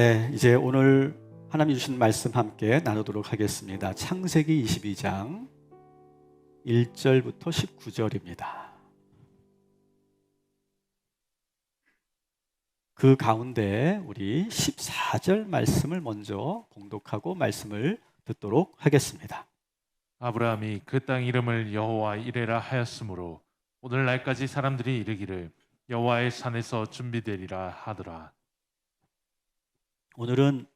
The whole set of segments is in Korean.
네, 이제 오늘 하나님 주신 말씀 함께 나누도록 하겠습니다. 창세기 22장 1절부터 19절입니다. 그 가운데 우리 14절 말씀을 먼저 봉독하고 말씀을 듣도록 하겠습니다. 아브라함이 그 땅 이름을 여호와 이레라 하였으므로 오늘날까지 사람들이 이르기를 여호와의 산에서 준비되리라 하더라. 오늘은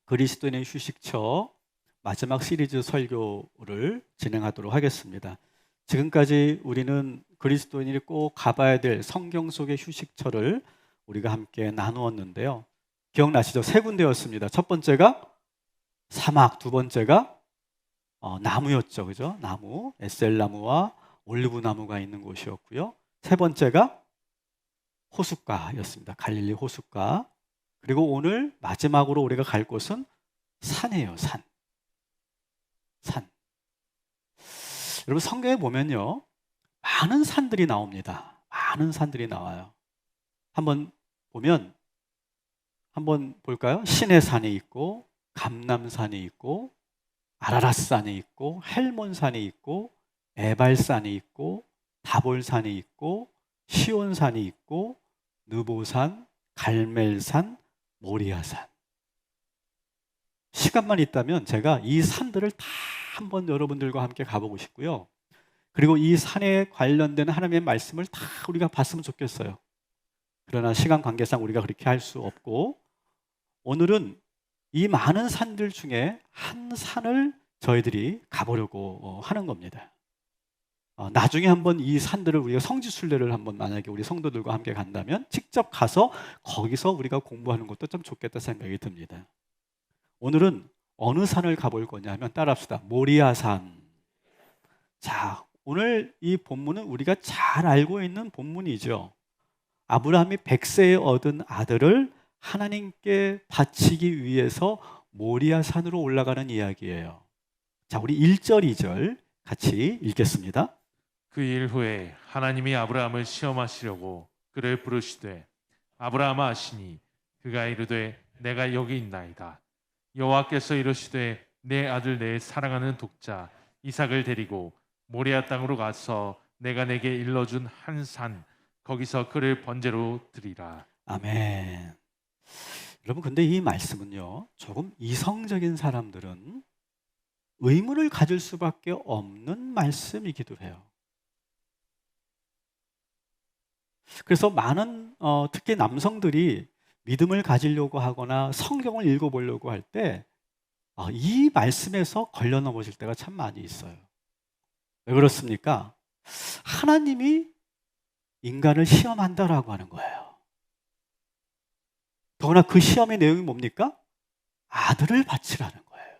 그리스도인의 휴식처 마지막 시리즈 설교를 진행하도록 하겠습니다. 지금까지 우리는 그리스도인이 꼭 가봐야 될 성경 속의 휴식처를 우리가 함께 나누었는데요. 기억나시죠? 세 군데였습니다. 첫 번째가 사막, 두 번째가 나무였죠. 그죠? 나무, 에셀나무와 올리브나무가 있는 곳이었고요. 세 번째가 호숫가였습니다. 갈릴리 호숫가. 그리고 오늘 마지막으로 우리가 갈 곳은 산이에요. 산. 여러분 성경에 보면요, 많은 산들이 나옵니다. 많은 산들이 나와요. 한번 볼까요? 시내산이 있고 감람산이 있고 아라랏산이 있고 헬몬산이 있고 에발산이 있고 다볼산이 있고 시온산이 있고 느보산, 갈멜산, 모리아산. 시간만 있다면 제가 이 산들을 다 한번 여러분들과 함께 가보고 싶고요. 그리고 이 산에 관련된 하나님의 말씀을 다 우리가 봤으면 좋겠어요. 그러나 시간 관계상 우리가 그렇게 할 수 없고, 오늘은 이 많은 산들 중에 한 산을 저희들이 가보려고 하는 겁니다. 나중에 한번 이 산들을 우리가 성지순례를 한번 만약에 우리 성도들과 함께 간다면 직접 가서 거기서 우리가 공부하는 것도 좀 좋겠다 생각이 듭니다. 오늘은 어느 산을 가볼 거냐면 따라합시다. 모리아산. 자, 오늘 이 본문은 우리가 잘 알고 있는 본문이죠. 아브라함이 100세에 얻은 아들을 하나님께 바치기 위해서 모리아산으로 올라가는 이야기예요. 자, 우리 1절, 2절 같이 읽겠습니다. 그 일 후에 하나님이 아브라함을 시험하시려고 그를 부르시되 아브라함아 하시니 그가 이르되 내가 여기 있나이다. 여호와께서 이르시되 내 아들 내 사랑하는 독자 이삭을 데리고 모리아 땅으로 가서 내가 내게 일러준 한 산 거기서 그를 번제로 드리라. 아멘. 여러분, 근데 이 말씀은요, 조금 이성적인 사람들은 의문을 가질 수밖에 없는 말씀이기도 해요. 그래서 많은 특히 남성들이 믿음을 가지려고 하거나 성경을 읽어보려고 할 때 이 말씀에서 걸려 넘어질 때가 참 많이 있어요. 왜 그렇습니까? 하나님이 인간을 시험한다라고 하는 거예요. 더구나 그 시험의 내용이 뭡니까? 아들을 바치라는 거예요.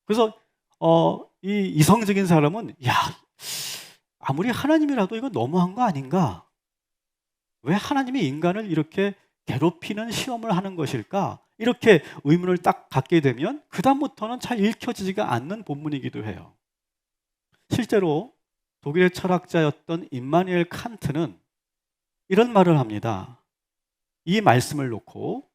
그래서 이 이성적인 사람은 아무리 하나님이라도 이거 너무한 거 아닌가? 왜 하나님이 인간을 이렇게 괴롭히는 시험을 하는 것일까? 이렇게 의문을 딱 갖게 되면 그 다음부터는 잘 읽혀지지가 않는 본문이기도 해요. 실제로 독일의 철학자였던 임마누엘 칸트는 이런 말을 합니다. 이 말씀을 놓고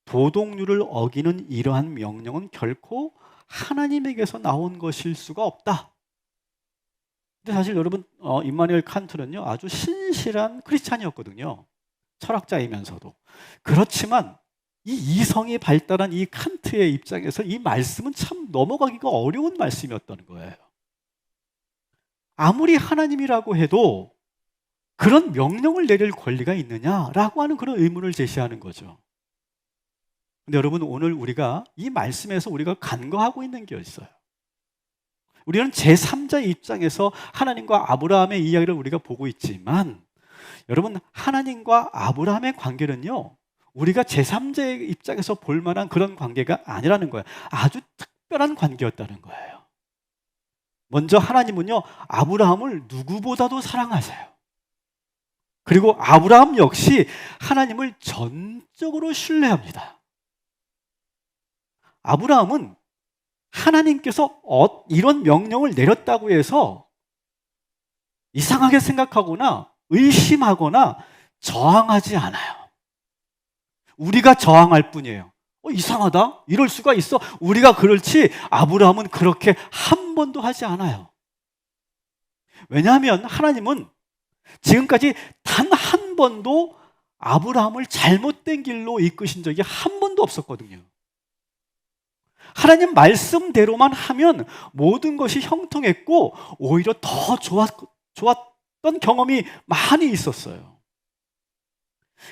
도덕률을 어기는 이러한 명령은 결코 하나님에게서 나온 것일 수가 없다. 근데 사실 여러분, 임마누엘 칸트는요, 아주 신실한 크리스찬이었거든요. 철학자이면서도. 그렇지만 이 이성이 발달한 이 칸트의 입장에서 이 말씀은 참 넘어가기가 어려운 말씀이었다는 거예요. 아무리 하나님이라고 해도 그런 명령을 내릴 권리가 있느냐라고 하는 그런 의문을 제시하는 거죠. 근데 여러분, 오늘 우리가 이 말씀에서 우리가 간과하고 있는 게 있어요. 우리는 제3자의 입장에서 하나님과 아브라함의 이야기를 우리가 보고 있지만, 여러분, 하나님과 아브라함의 관계는요, 우리가 제3자의 입장에서 볼 만한 그런 관계가 아니라는 거예요. 아주 특별한 관계였다는 거예요. 먼저 하나님은요, 아브라함을 누구보다도 사랑하세요. 그리고 아브라함 역시 하나님을 전적으로 신뢰합니다. 아브라함은 하나님께서 이런 명령을 내렸다고 해서 이상하게 생각하거나 의심하거나 저항하지 않아요. 우리가 저항할 뿐이에요. 이상하다? 이럴 수가 있어? 우리가 그렇지 아브라함은 그렇게 한 번도 하지 않아요. 왜냐하면 하나님은 지금까지 단 한 번도 아브라함을 잘못된 길로 이끄신 적이 한 번도 없었거든요. 하나님 말씀대로만 하면 모든 것이 형통했고 오히려 더 좋았던 경험이 많이 있었어요.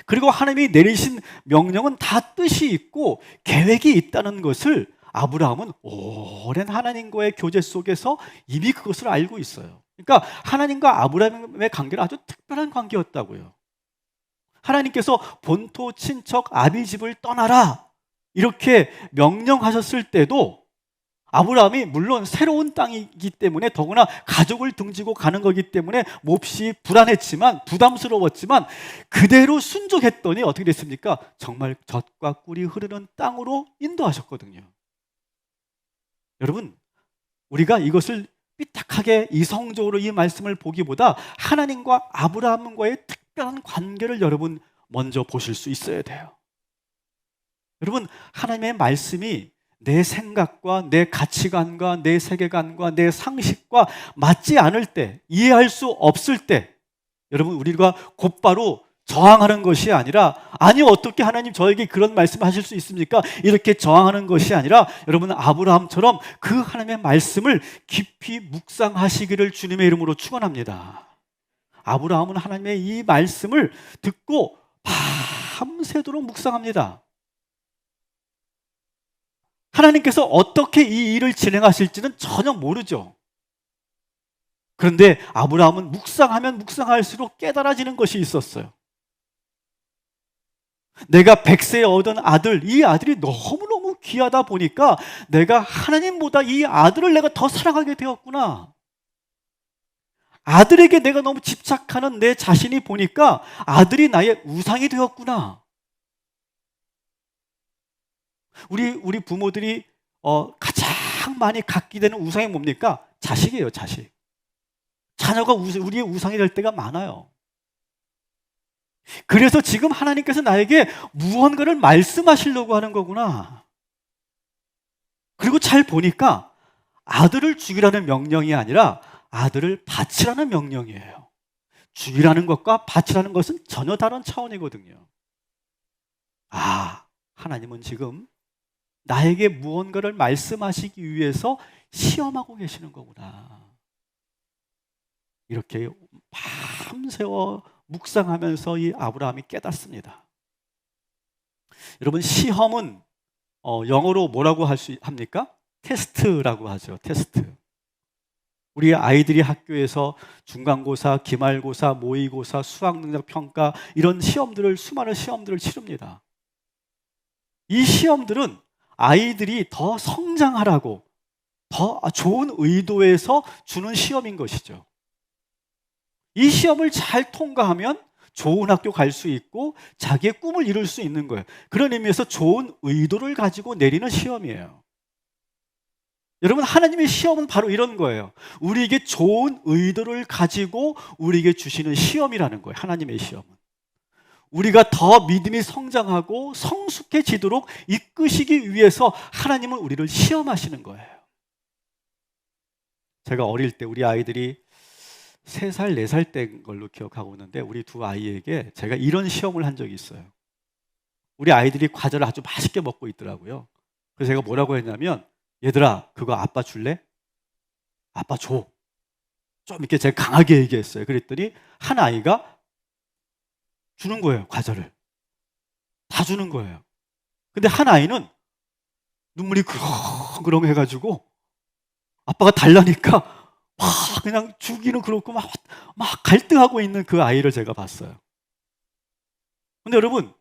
그리고 하나님이 내리신 명령은 다 뜻이 있고 계획이 있다는 것을 아브라함은 오랜 하나님과의 교제 속에서 이미 그것을 알고 있어요. 그러니까 하나님과 아브라함의 관계는 아주 특별한 관계였다고요. 하나님께서 본토 친척 아비집을 떠나라 이렇게 명령하셨을 때도 아브라함이 물론 새로운 땅이기 때문에 더구나 가족을 등지고 가는 거기 때문에 몹시 불안했지만 부담스러웠지만 그대로 순종했더니 어떻게 됐습니까? 정말 젖과 꿀이 흐르는 땅으로 인도하셨거든요. 여러분, 우리가 이것을 삐딱하게 이성적으로 이 말씀을 보기보다 하나님과 아브라함과의 특별한 관계를 여러분 먼저 보실 수 있어야 돼요. 여러분, 하나님의 말씀이 내 생각과 내 가치관과 내 세계관과 내 상식과 맞지 않을 때, 이해할 수 없을 때 여러분 우리가 곧바로 저항하는 것이 아니라 아니 어떻게 하나님 저에게 그런 말씀하실 수 있습니까? 이렇게 저항하는 것이 아니라 여러분 아브라함처럼 그 하나님의 말씀을 깊이 묵상하시기를 주님의 이름으로 축원합니다. 아브라함은 하나님의 이 말씀을 듣고 밤새도록 묵상합니다. 하나님께서 어떻게 이 일을 진행하실지는 전혀 모르죠. 그런데 아브라함은 묵상하면 묵상할수록 깨달아지는 것이 있었어요. 내가 100세에 얻은 아들, 이 아들이 너무너무 귀하다 보니까 내가 하나님보다 이 아들을 내가 더 사랑하게 되었구나. 아들에게 내가 너무 집착하는 내 자신이 보니까 아들이 나의 우상이 되었구나. 우리 부모들이 가장 많이 갖게 되는 우상이 뭡니까? 자식이에요, 자식. 자녀가 우리의 우상이 될 때가 많아요. 그래서 지금 하나님께서 나에게 무언가를 말씀하시려고 하는 거구나. 그리고 잘 보니까 아들을 죽이라는 명령이 아니라 아들을 바치라는 명령이에요. 죽이라는 것과 바치라는 것은 전혀 다른 차원이거든요. 하나님은 지금 나에게 무언가를 말씀하시기 위해서 시험하고 계시는 거구나. 이렇게 밤새워 묵상하면서 이 아브라함이 깨닫습니다. 여러분, 시험은 영어로 뭐라고 합니까? 테스트라고 하죠. 테스트. 우리 아이들이 학교에서 중간고사, 기말고사, 모의고사, 수학능력평가 이런 수많은 시험들을 치릅니다. 이 시험들은 아이들이 더 성장하라고 더 좋은 의도에서 주는 시험인 것이죠. 이 시험을 잘 통과하면 좋은 학교 갈 수 있고 자기의 꿈을 이룰 수 있는 거예요. 그런 의미에서 좋은 의도를 가지고 내리는 시험이에요. 여러분, 하나님의 시험은 바로 이런 거예요. 우리에게 좋은 의도를 가지고 우리에게 주시는 시험이라는 거예요. 하나님의 시험은. 우리가 더 믿음이 성장하고 성숙해지도록 이끄시기 위해서 하나님은 우리를 시험하시는 거예요. 제가 어릴 때 우리 아이들이 3살, 4살 때인 걸로 기억하고 있는데 우리 두 아이에게 제가 이런 시험을 한 적이 있어요. 우리 아이들이 과자를 아주 맛있게 먹고 있더라고요. 그래서 제가 뭐라고 했냐면 얘들아 그거 아빠 줄래? 아빠 줘. 좀 이렇게 제가 강하게 얘기했어요. 그랬더니 한 아이가 주는 거예요. 과자를. 다 주는 거예요. 근데 한 아이는 눈물이 그렁그렁 해가지고 아빠가 달라니까 막 그냥 주기는 그렇고 막 갈등하고 있는 그 아이를 제가 봤어요. 근데 여러분,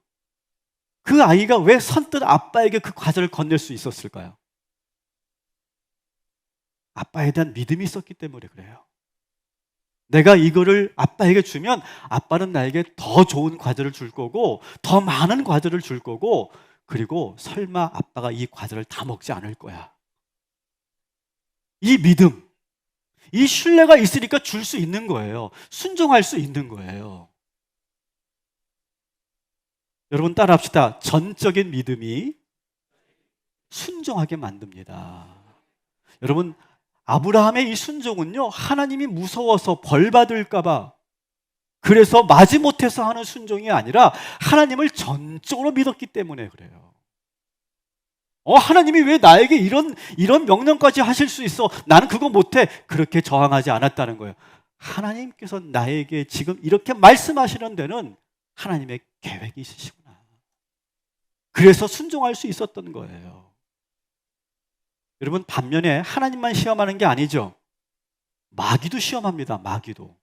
그 아이가 왜 선뜻 아빠에게 그 과자를 건넬 수 있었을까요? 아빠에 대한 믿음이 있었기 때문에 그래요. 내가 이거를 아빠에게 주면 아빠는 나에게 더 좋은 과자를 줄 거고 더 많은 과자를 줄 거고 그리고 설마 아빠가 이 과자를 다 먹지 않을 거야. 이 믿음, 이 신뢰가 있으니까 줄 수 있는 거예요. 순종할 수 있는 거예요. 여러분 따라합시다. 전적인 믿음이 순종하게 만듭니다. 여러분, 아브라함의 이 순종은요, 하나님이 무서워서 벌 받을까봐, 그래서 마지못해서 하는 순종이 아니라 하나님을 전적으로 믿었기 때문에 그래요. 하나님이 왜 나에게 이런 명령까지 하실 수 있어? 나는 그거 못해. 그렇게 저항하지 않았다는 거예요. 하나님께서 나에게 지금 이렇게 말씀하시는 데는 하나님의 계획이 있으시구나. 그래서 순종할 수 있었던 거예요. 여러분, 반면에 하나님만 시험하는 게 아니죠. 마귀도 시험합니다. 마귀도.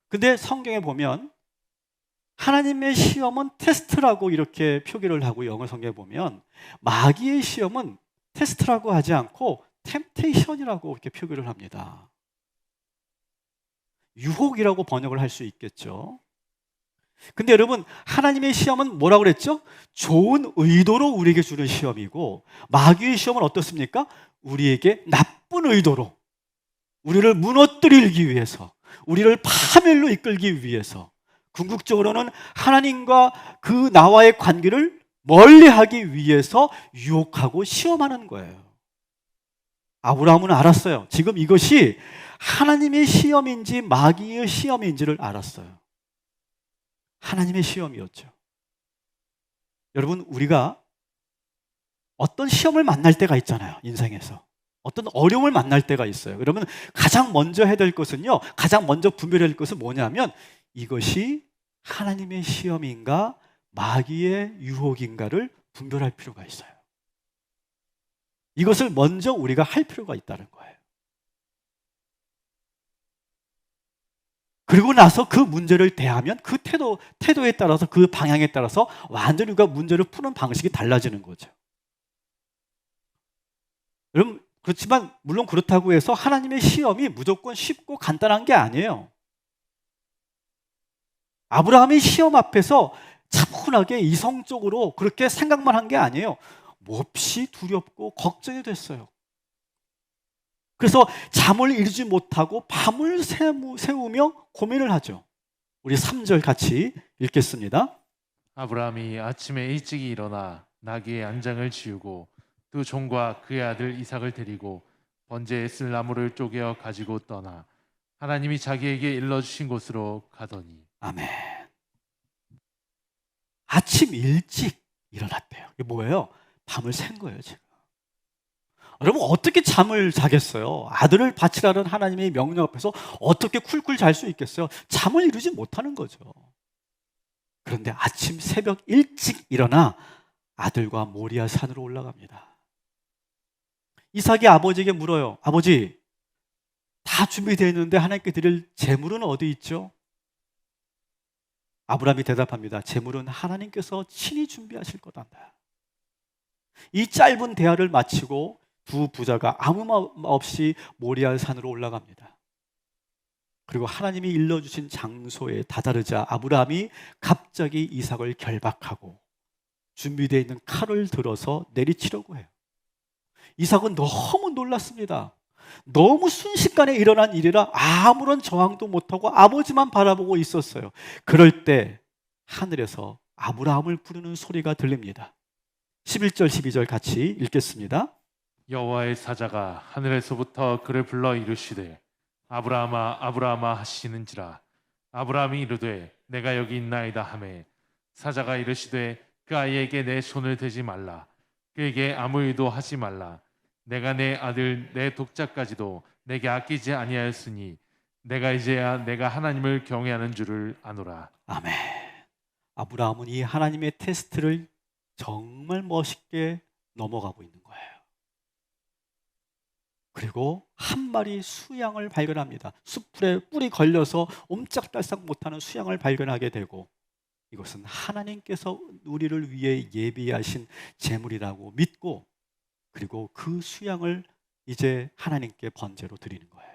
근데 성경에 보면 하나님의 시험은 테스트라고 이렇게 표기를 하고, 영어 성경에 보면 마귀의 시험은 테스트라고 하지 않고 템테이션이라고 이렇게 표기를 합니다. 유혹이라고 번역을 할 수 있겠죠. 근데 여러분, 하나님의 시험은 뭐라고 그랬죠? 좋은 의도로 우리에게 주는 시험이고, 마귀의 시험은 어떻습니까? 우리에게 나쁜 의도로, 우리를 무너뜨리기 위해서, 우리를 파멸로 이끌기 위해서, 궁극적으로는 하나님과 그 나와의 관계를 멀리하기 위해서 유혹하고 시험하는 거예요. 아브라함은 알았어요. 지금 이것이 하나님의 시험인지 마귀의 시험인지를 알았어요. 하나님의 시험이었죠. 여러분, 우리가 어떤 시험을 만날 때가 있잖아요. 인생에서 어떤 어려움을 만날 때가 있어요. 여러분, 가장 먼저 해야 될 것은요, 가장 먼저 분별해야 될 것은 뭐냐면, 이것이 하나님의 시험인가 마귀의 유혹인가를 분별할 필요가 있어요. 이것을 먼저 우리가 할 필요가 있다는 거예요. 그리고 나서 그 문제를 대하면 그 태도에 따라서, 그 방향에 따라서 완전히 우리가 문제를 푸는 방식이 달라지는 거죠. 여러분, 그렇지만 물론 그렇다고 해서 하나님의 시험이 무조건 쉽고 간단한 게 아니에요. 아브라함이 시험 앞에서 차분하게 이성적으로 그렇게 생각만 한 게 아니에요. 몹시 두렵고 걱정이 됐어요. 그래서 잠을 이루지 못하고 밤을 새우며 고민을 하죠. 우리 3절 같이 읽겠습니다. 아브라함이 아침에 일찍 일어나 나귀의 안장을 지우고 두 종과 그의 아들 이삭을 데리고 번제에 쓸 나무를 쪼개어 가지고 떠나 하나님이 자기에게 일러주신 곳으로 가더니. 아멘. 아침 일찍 일어났대요. 이게 뭐예요? 밤을 샌 거예요, 지금. 여러분, 어떻게 잠을 자겠어요? 아들을 바치라는 하나님의 명령 앞에서 어떻게 쿨쿨 잘 수 있겠어요? 잠을 이루지 못하는 거죠. 그런데 아침 새벽 일찍 일어나 아들과 모리아 산으로 올라갑니다. 이삭이 아버지에게 물어요. 아버지, 다 준비되어 있는데 하나님께 드릴 제물은 어디 있죠? 아브라함이 대답합니다. 제물은 하나님께서 친히 준비하실 거단다. 이 짧은 대화를 마치고 두 부자가 아무 말 없이 모리아 산으로 올라갑니다. 그리고 하나님이 일러주신 장소에 다다르자 아브라함이 갑자기 이삭을 결박하고 준비되어 있는 칼을 들어서 내리치려고 해요. 이삭은 너무 놀랐습니다. 너무 순식간에 일어난 일이라 아무런 저항도 못하고 아버지만 바라보고 있었어요. 그럴 때 하늘에서 아브라함을 부르는 소리가 들립니다. 11절 12절 같이 읽겠습니다. 여호와의 사자가 하늘에서부터 그를 불러 이르시되 아브라함아 아브라함아 하시는지라. 아브라함이 이르되 내가 여기 있나이다 하매 사자가 이르시되 그 아이에게 내 손을 대지 말라. 그에게 아무 일도 하지 말라. 내가 내 아들 내 독자까지도 내게 아끼지 아니하였으니 내가 이제야 내가 하나님을 경외하는 줄을 아노라. 아멘. 아브라함은 이 하나님의 테스트를 정말 멋있게 넘어가고 있는 거예요. 그리고 한 마리 수양을 발견합니다. 숯불에 뿔이 걸려서 옴짝달싹 못하는 수양을 발견하게 되고, 이것은 하나님께서 우리를 위해 예비하신 제물이라고 믿고, 그리고 그 수양을 이제 하나님께 번제로 드리는 거예요.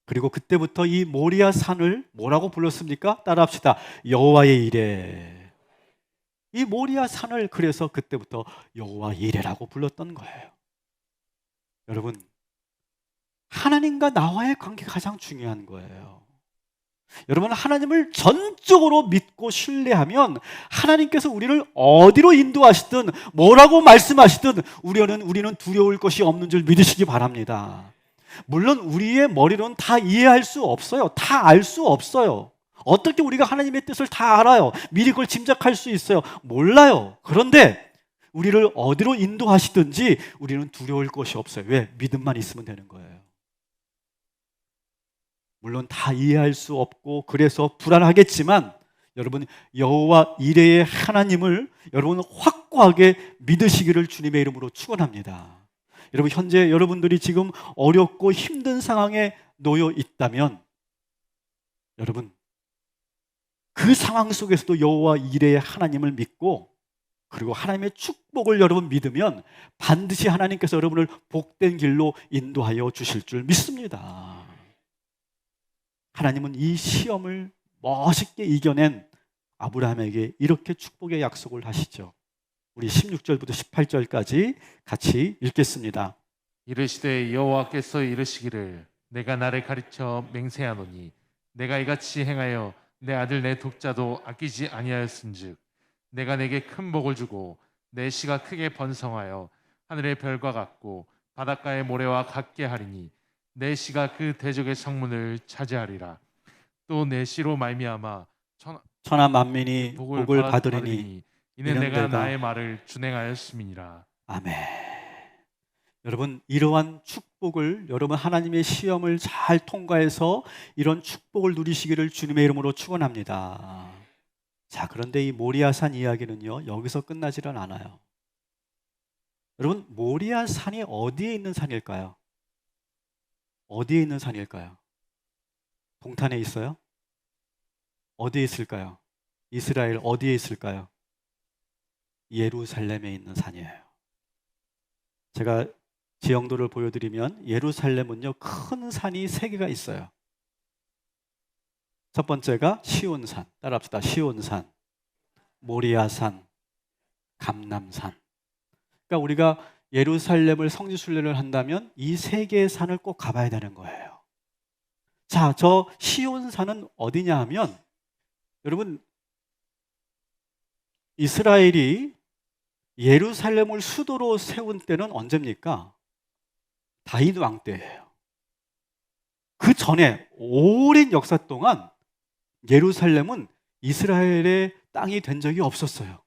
그리고 그때부터 이 모리아 산을 뭐라고 불렀습니까? 따라합시다. 여호와의 이레. 이 모리아 산을 그래서 그때부터 여호와 이레라고 불렀던 거예요. 여러분, 하나님과 나와의 관계가 가장 중요한 거예요. 여러분, 하나님을 전적으로 믿고 신뢰하면 하나님께서 우리를 어디로 인도하시든 뭐라고 말씀하시든 우리는 두려울 것이 없는 줄 믿으시기 바랍니다. 물론 우리의 머리로는 다 이해할 수 없어요. 다 알 수 없어요. 어떻게 우리가 하나님의 뜻을 다 알아요? 미리 그걸 짐작할 수 있어요? 몰라요. 그런데 우리를 어디로 인도하시든지 우리는 두려울 것이 없어요. 왜? 믿음만 있으면 되는 거예요. 물론 다 이해할 수 없고 그래서 불안하겠지만 여러분, 여호와 이레의 하나님을 여러분 확고하게 믿으시기를 주님의 이름으로 축원합니다. 여러분, 현재 여러분들이 지금 어렵고 힘든 상황에 놓여 있다면 여러분, 그 상황 속에서도 여호와 이레의 하나님을 믿고 그리고 하나님의 축복을 여러분 믿으면 반드시 하나님께서 여러분을 복된 길로 인도하여 주실 줄 믿습니다. 하나님은 이 시험을 멋있게 이겨낸 아브라함에게 이렇게 축복의 약속을 하시죠. 우리 16절부터 18절까지 같이 읽겠습니다. 이르시되 여호와께서 이르시기를 내가 나를 가르쳐 맹세하노니 내가 이같이 행하여 내 아들 내 독자도 아끼지 아니하였은즉 내가 내게 큰 복을 주고 내 씨가 크게 번성하여 하늘의 별과 같고 바닷가의 모래와 같게 하리니 내 씨가 그 대적의 성문을 차지하리라. 또 내 씨로 말미암아 천하 만민이 복을 받으리니 받으리니 이는 내가 내가 나의 말을 준행하였음이니라. 아멘. 여러분, 이러한 축복을 여러분 하나님의 시험을 잘 통과해서 이런 축복을 누리시기를 주님의 이름으로 축원합니다. 자, 그런데 이 모리아산 이야기는요, 여기서 끝나지는 않아요. 여러분, 모리아산이 어디에 있는 산일까요? 어디에 있는 산일까요? 동탄에 있어요? 어디에 있을까요? 이스라엘 어디에 있을까요? 예루살렘에 있는 산이에요. 제가 지형도를 보여드리면 예루살렘은요, 큰 산이 3개가 있어요. 첫 번째가 시온산, 따라합시다. 시온산, 모리아산, 감람산. 그러니까 우리가 예루살렘을 성지순례를 한다면 이 3개의 산을 꼭 가봐야 되는 거예요. 자, 저 시온산은 어디냐 하면 여러분, 이스라엘이 예루살렘을 수도로 세운 때는 언제입니까? 다윗 왕 때예요. 그 전에 오랜 역사 동안 예루살렘은 이스라엘의 땅이 된 적이 없었어요.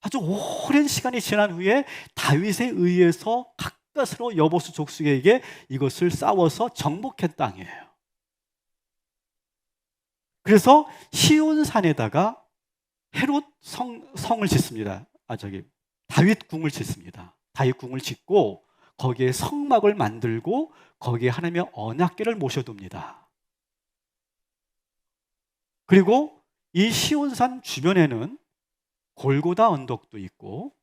아주 오랜 시간이 지난 후에 다윗에 의해서 가까스로 여보수 족속에게 이것을 싸워서 정복한 땅이에요. 그래서 시온산에다가 헤롯 성을 짓습니다. 다윗 궁을 짓습니다. 다윗 궁을 짓고 거기에 성막을 만들고 거기에 하나님의 언약궤를 모셔둡니다. 그리고 이 시온산 주변에는 골고다 언덕도 있고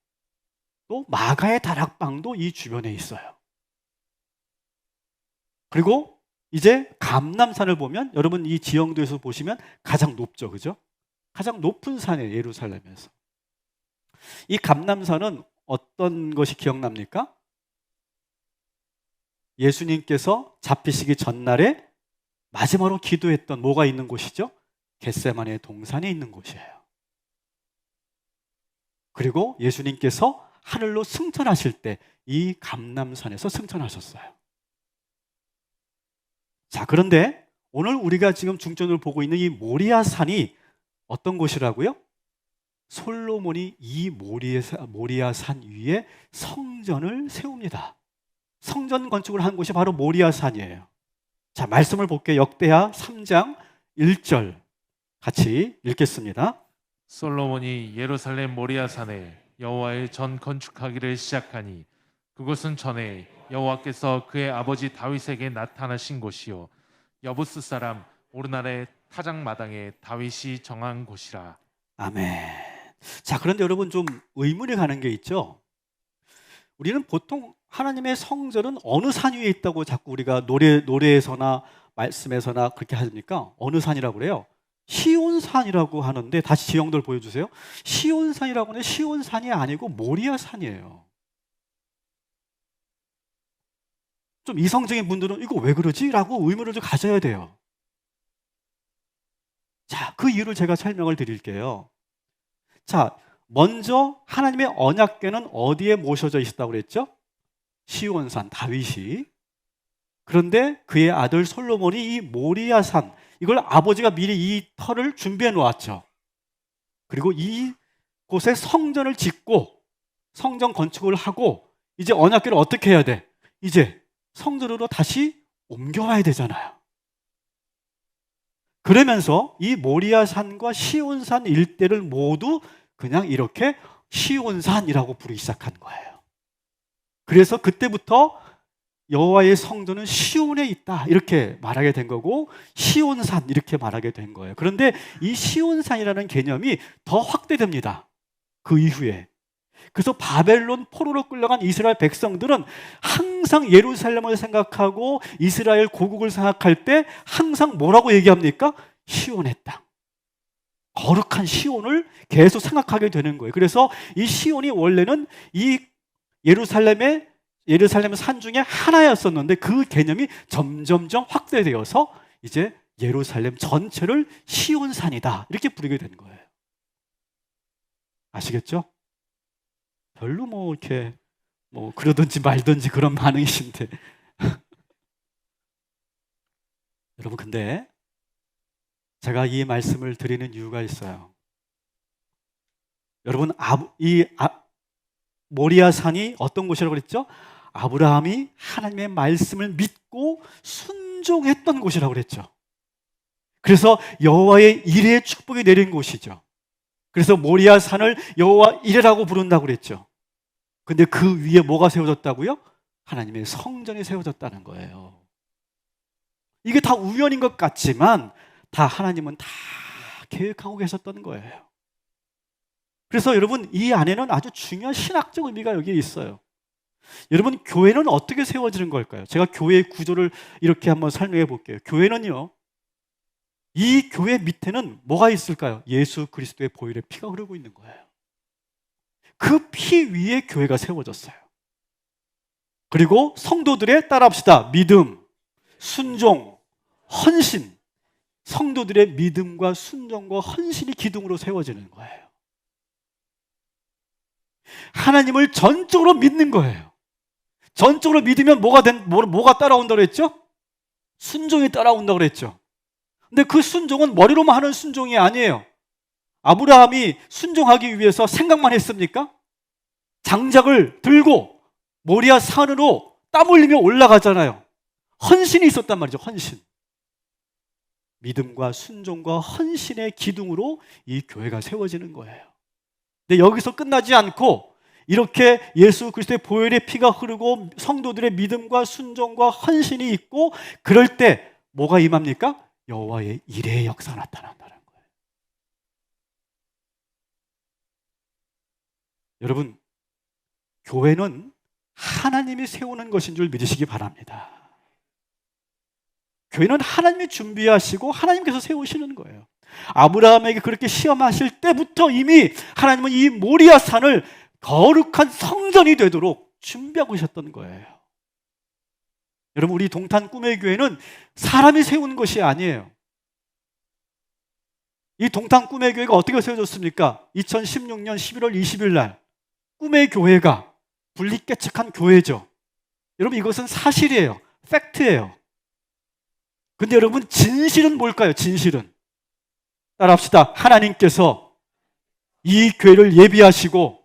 또 마가의 다락방도 이 주변에 있어요. 그리고 이제 감람산을 보면 여러분 이 지형도에서 보시면 가장 높죠, 그죠? 가장 높은 산이에요, 예루살렘에서. 이 감람산은 어떤 것이 기억납니까? 예수님께서 잡히시기 전날에 마지막으로 기도했던 뭐가 있는 곳이죠? 겟세마네 동산에 있는 곳이에요. 그리고 예수님께서 하늘로 승천하실 때 이 감람산에서 승천하셨어요. 자, 그런데 오늘 우리가 지금 중점으로 보고 있는 이 모리아산이 어떤 곳이라고요? 솔로몬이 이 모리아산 위에 성전을 세웁니다. 성전 건축을 한 곳이 바로 모리아산이에요. 자, 말씀을 볼게요. 역대하 3장 1절 같이 읽겠습니다. 솔로몬이 예루살렘 모리아산에 여호와의 전 건축하기를 시작하니 그곳은 전에 여호와께서 그의 아버지 다윗에게 나타나신 곳이요 여부스 사람 오르날의 타작마당에 다윗이 정한 곳이라. 아멘. 자, 그런데 여러분 좀 의문이 가는 게 있죠. 우리는 보통 하나님의 성전은 어느 산 위에 있다고 자꾸 우리가 노래에서나 말씀에서나 그렇게 하십니까? 어느 산이라고 그래요? 시온산이라고 하는데, 다시 지형들 보여주세요. 시온산이라고 하는데 시온산이 아니고 모리아산이에요. 좀 이성적인 분들은 이거 왜 그러지? 라고 의문을 좀 가져야 돼요. 자, 그 이유를 제가 설명을 드릴게요. 자, 먼저 하나님의 언약궤는 어디에 모셔져 있었다고 그랬죠? 시온산 다윗이. 그런데 그의 아들 솔로몬이 이 모리아산, 이걸 아버지가 미리 이 터를 준비해 놓았죠. 그리고 이곳에 성전을 짓고 성전 건축을 하고 이제 언약궤를 어떻게 해야 돼? 이제 성전으로 다시 옮겨와야 되잖아요. 그러면서 이 모리아산과 시온산 일대를 모두 그냥 이렇게 시온산이라고 부르기 시작한 거예요. 그래서 그때부터 여호와의 성전은 시온에 있다 이렇게 말하게 된 거고, 시온산 이렇게 말하게 된 거예요. 그런데 이 시온산이라는 개념이 더 확대됩니다. 그 이후에. 그래서 바벨론 포로로 끌려간 이스라엘 백성들은 항상 예루살렘을 생각하고 이스라엘 고국을 생각할 때 항상 뭐라고 얘기합니까? 시온의 땅, 거룩한 시온을 계속 생각하게 되는 거예요. 그래서 이 시온이 원래는 이 예루살렘 산 중에 하나였었는데 그 개념이 점점점 확대되어서 이제 예루살렘 전체를 시온산이다 이렇게 부르게 된 거예요. 아시겠죠? 별로 이렇게 그러든지 말든지 그런 반응이신데 여러분, 근데 제가 이 말씀을 드리는 이유가 있어요. 여러분, 모리아산이 어떤 곳이라고 그랬죠? 아브라함이 하나님의 말씀을 믿고 순종했던 곳이라고 그랬죠. 그래서 여호와의 이레의 축복이 내린 곳이죠. 그래서 모리아산을 여호와 이레라고 부른다고 그랬죠. 근데 그 위에 뭐가 세워졌다고요? 하나님의 성전이 세워졌다는 거예요. 이게 다 우연인 것 같지만 다 하나님은 다 계획하고 계셨던 거예요. 그래서 여러분, 이 안에는 아주 중요한 신학적 의미가 여기에 있어요. 여러분, 교회는 어떻게 세워지는 걸까요? 제가 교회의 구조를 이렇게 한번 설명해 볼게요. 교회는요, 이 교회 밑에는 뭐가 있을까요? 예수 그리스도의 보혈의 피가 흐르고 있는 거예요. 그 피 위에 교회가 세워졌어요. 그리고 성도들의, 따라합시다, 믿음, 순종, 헌신. 성도들의 믿음과 순종과 헌신이 기둥으로 세워지는 거예요. 하나님을 전적으로 믿는 거예요. 전적으로 믿으면 뭐가 따라온다고 그랬죠? 순종이 따라온다고 그랬죠. 근데 그 순종은 머리로만 하는 순종이 아니에요. 아브라함이 순종하기 위해서 생각만 했습니까? 장작을 들고 모리아 산으로 땀 흘리며 올라가잖아요. 헌신이 있었단 말이죠. 헌신. 믿음과 순종과 헌신의 기둥으로 이 교회가 세워지는 거예요. 근데 여기서 끝나지 않고 이렇게 예수 그리스도의 보혈의 피가 흐르고 성도들의 믿음과 순종과 헌신이 있고, 그럴 때 뭐가 임합니까? 여호와의 이레의 역사가 나타난다는 거예요. 여러분, 교회는 하나님이 세우는 것인 줄 믿으시기 바랍니다. 교회는 하나님이 준비하시고 하나님께서 세우시는 거예요. 아브라함에게 그렇게 시험하실 때부터 이미 하나님은 이 모리아 산을 거룩한 성전이 되도록 준비하고 계셨던 거예요. 여러분, 우리 동탄 꿈의 교회는 사람이 세운 것이 아니에요. 이 동탄 꿈의 교회가 어떻게 세워졌습니까? 2016년 11월 20일 날 꿈의 교회가 분리개척한 교회죠. 여러분, 이것은 사실이에요. 팩트예요. 근데 여러분, 진실은 뭘까요? 진실은, 따라합시다. 하나님께서 이 교회를 예비하시고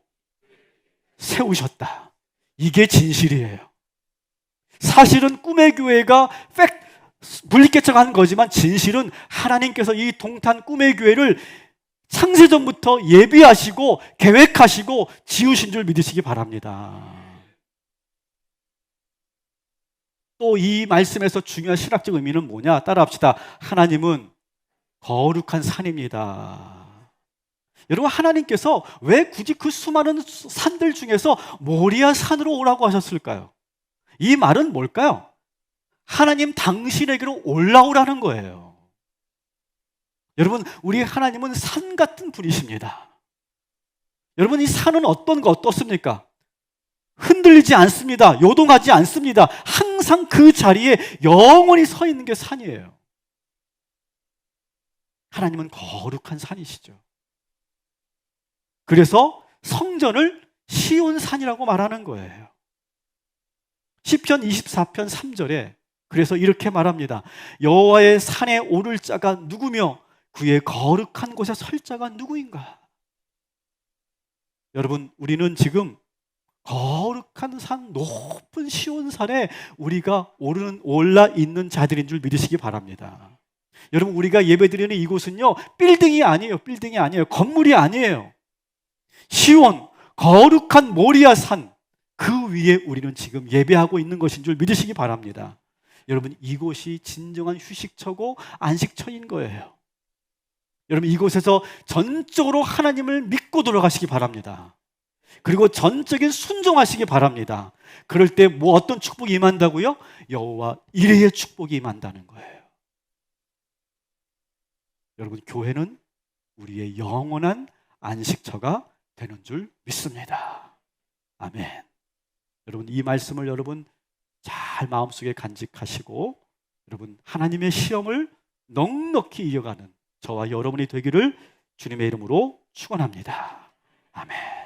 세우셨다. 이게 진실이에요. 사실은 꿈의 교회가 분리개척한 거지만 진실은 하나님께서 이 동탄 꿈의 교회를 창세전부터 예비하시고 계획하시고 지으신 줄 믿으시기 바랍니다. 또 이 말씀에서 중요한 신학적 의미는 뭐냐? 따라합시다. 하나님은 거룩한 산입니다. 여러분, 하나님께서 왜 굳이 그 수많은 산들 중에서 모리아 산으로 오라고 하셨을까요? 이 말은 뭘까요? 하나님 당신에게로 올라오라는 거예요. 여러분, 우리 하나님은 산 같은 분이십니다. 여러분, 이 산은 어떻습니까? 흔들리지 않습니다. 요동하지 않습니다. 항상 그 자리에 영원히 서 있는 게 산이에요. 하나님은 거룩한 산이시죠. 그래서 성전을 시온산이라고 말하는 거예요. 시편 24편 3절에 그래서 이렇게 말합니다. 여호와의 산에 오를 자가 누구며 그의 거룩한 곳에 설 자가 누구인가? 여러분, 우리는 지금 거룩한 산, 높은 시온산에 우리가 올라 있는 자들인 줄 믿으시기 바랍니다. 여러분, 우리가 예배드리는 이곳은요, 빌딩이 아니에요. 빌딩이 아니에요. 건물이 아니에요. 시온, 거룩한 모리아 산, 그 위에 우리는 지금 예배하고 있는 것인 줄 믿으시기 바랍니다. 여러분, 이곳이 진정한 휴식처고 안식처인 거예요. 여러분, 이곳에서 전적으로 하나님을 믿고 돌아가시기 바랍니다. 그리고 전적인 순종하시기 바랍니다. 그럴 때 뭐 어떤 축복이 임한다고요? 여호와 이레의 축복이 임한다는 거예요. 여러분, 교회는 우리의 영원한 안식처가 되는 줄 믿습니다. 아멘. 여러분, 이 말씀을 여러분 잘 마음속에 간직하시고 여러분 하나님의 시험을 넉넉히 이겨가는 저와 여러분이 되기를 주님의 이름으로 축원합니다. 아멘.